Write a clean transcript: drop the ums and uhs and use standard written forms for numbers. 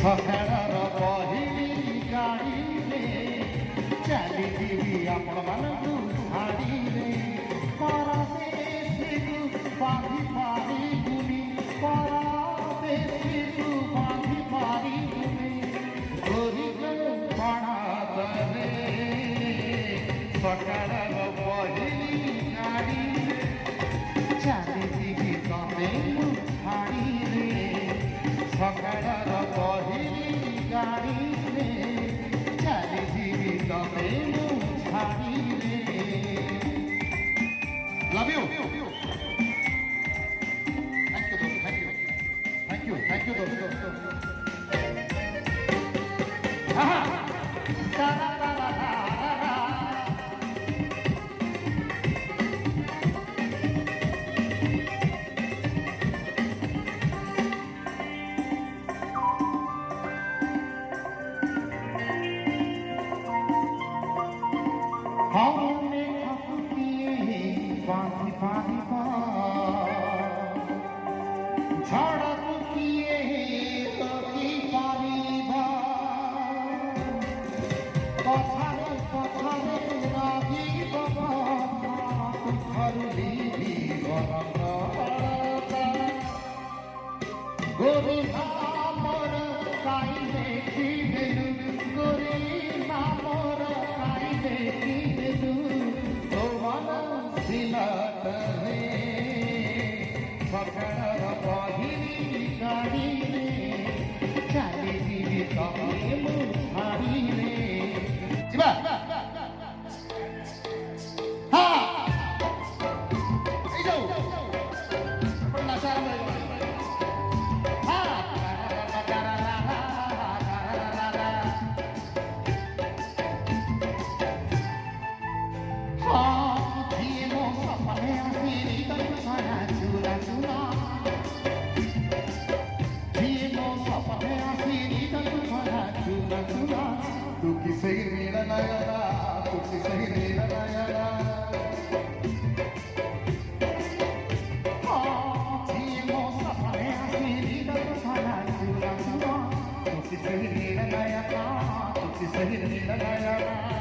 ସକାଳର ପହିଲି ଗାଡ଼ିରେ ଚାଲିଯିବି ଆପଣମାନଙ୍କୁ ଛାଡ଼ିରେ ପରଦେଶୀକୁ ବାନ୍ଧି ପାରିବୁନି ପରଦେଶୀକୁ ବାନ୍ଧି ପାରିବୁନି ଗୋରିକ ପଣାତରେ ସକାଳର ପହିଲି ଗାଡ଼ିରେ ଚାଲିଯିବି ତମେକୁ ଛାଡ଼ିରେ ସକାଳର ପହିଲି ଗାଡ଼ିରେ ଚାଲିଯିବି ତମେକୁ ଛାଡ଼ିରେ Love you. Thank you, dosto. Aha. Da da da da da da. हमने अपनी बांधी बांधी झड़क किए लगी पारिबा पथारे पथारे रागी बाबा धरली गोरी नामर काई देखी देलु गोरी नामर काई देखी देलु तो मन सिलट है सकाळर पहिली गाडीरे चालिଯିବି ତମେକୁ ଛାଡ଼ିରେ ଯିବା ହଁ ଏଇ ଯାଉ ଆପଣ ନାଚ ଆରମ୍ଭ Tu quise ir a la gana, tu quise ir a la gana. Hacíamos la pareja finita, tu para chula chula. Tu quise ir a la gana, tu quise ir a la gana.